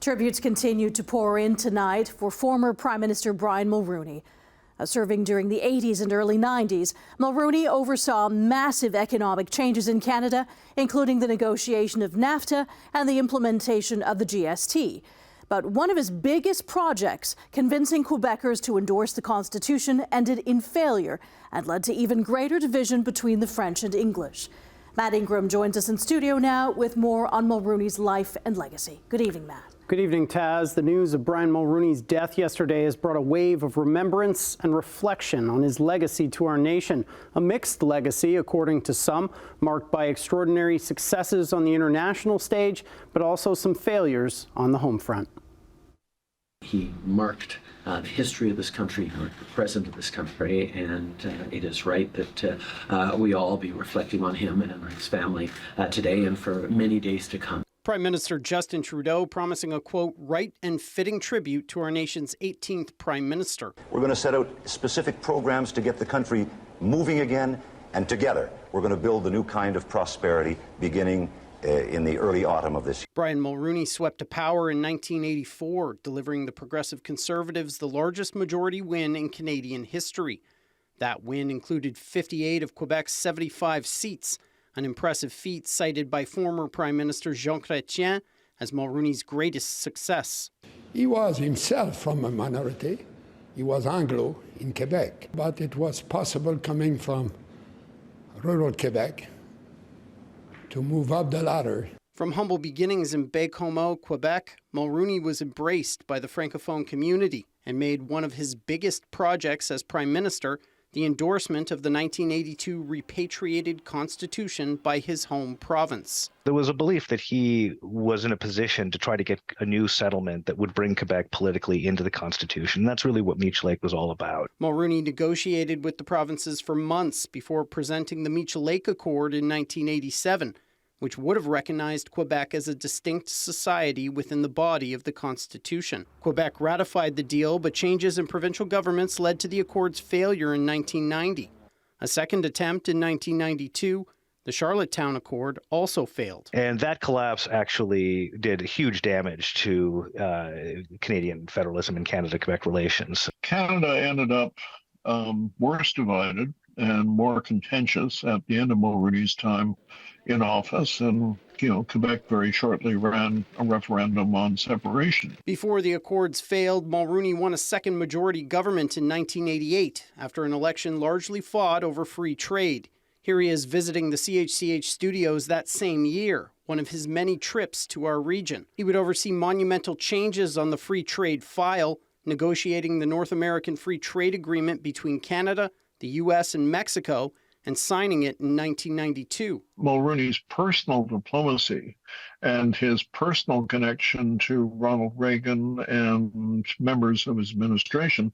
Tributes continue to pour in tonight for former Prime Minister Brian Mulroney. Serving during the 80s and early 90s, Mulroney oversaw massive economic changes in Canada, including the negotiation of NAFTA and the implementation of the GST. But one of his biggest projects, convincing Quebeckers to endorse the Constitution, ended in failure and led to even greater division between the French and English. Matt Ingram joins us in studio now with more on Mulroney's life and legacy. Good evening, Matt. Good evening, Taz. The news of Brian Mulroney's death yesterday has brought a wave of remembrance and reflection on his legacy to our nation. A mixed legacy, according to some, marked by extraordinary successes on the international stage, but also some failures on the home front. He marked the history of this country, or the present of this country, and it is right that we all be reflecting on him and his family today and for many days to come. Prime Minister Justin Trudeau promising a, quote, right and fitting tribute to our nation's 18th Prime Minister. We're going to set out specific programs to get the country moving again, and together we're going to build the new kind of prosperity beginning in the early autumn of this year. Brian Mulroney swept to power in 1984, delivering the Progressive Conservatives the largest majority win in Canadian history. That win included 58 of Quebec's 75 seats, an impressive feat cited by former Prime Minister Jean Chrétien as Mulroney's greatest success. He was himself from a minority. He was Anglo in Quebec, but it was possible coming from rural Quebec to move up the ladder. From humble beginnings in Baie-Comeau, Quebec, Mulroney was embraced by the Francophone community and made one of his biggest projects as Prime Minister the endorsement of the 1982 repatriated Constitution by his home province. There was a belief that he was in a position to try to get a new settlement that would bring Quebec politically into the Constitution. That's really what Meech Lake was all about. Mulroney negotiated with the provinces for months before presenting the Meech Lake Accord in 1987, which would have recognized Quebec as a distinct society within the body of the Constitution. Quebec ratified the deal, but changes in provincial governments led to the Accord's failure in 1990. A second attempt in 1992, the Charlottetown Accord, also failed. And that collapse actually did huge damage to Canadian federalism and Canada-Quebec relations. Canada ended up worse divided and more contentious at the end of Mulroney's time in office, and Quebec very shortly ran a referendum on separation. Before the Accords failed, Mulroney won a second majority government in 1988 after an election largely fought over free trade. Here he is visiting the CHCH studios that same year, one of his many trips to our region. He would oversee monumental changes on the free trade file, negotiating the North American Free Trade Agreement between Canada, the U.S. and Mexico, and signing it in 1992. Mulroney's personal diplomacy and his personal connection to Ronald Reagan and members of his administration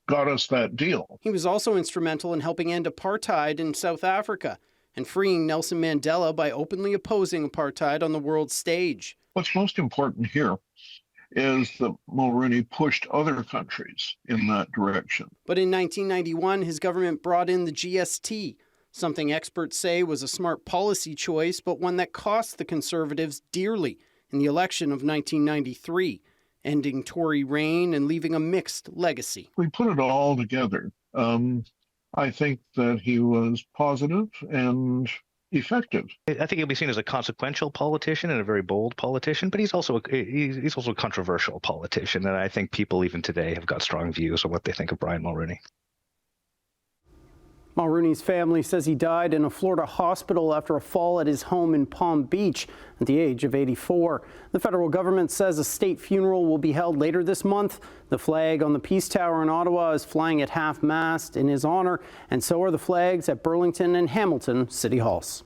got us that deal. He was also instrumental in helping end apartheid in South Africa and freeing Nelson Mandela by openly opposing apartheid on the world stage. What's most important here is that Mulroney pushed other countries in that direction. But in 1991, his government brought in the GST, something experts say was a smart policy choice, but one that cost the Conservatives dearly in the election of 1993, ending Tory reign and leaving a mixed legacy. We put it all together. I think that he was positive and effective. I think he'll be seen as a consequential politician and a very bold politician, but he's also a controversial politician, and I think people even today have got strong views on what they think of Brian Mulroney. Mulroney's family says he died in a Florida hospital after a fall at his home in Palm Beach at the age of 84. The federal government says a state funeral will be held later this month. The flag on the Peace Tower in Ottawa is flying at half-mast in his honor, and so are the flags at Burlington and Hamilton City Halls.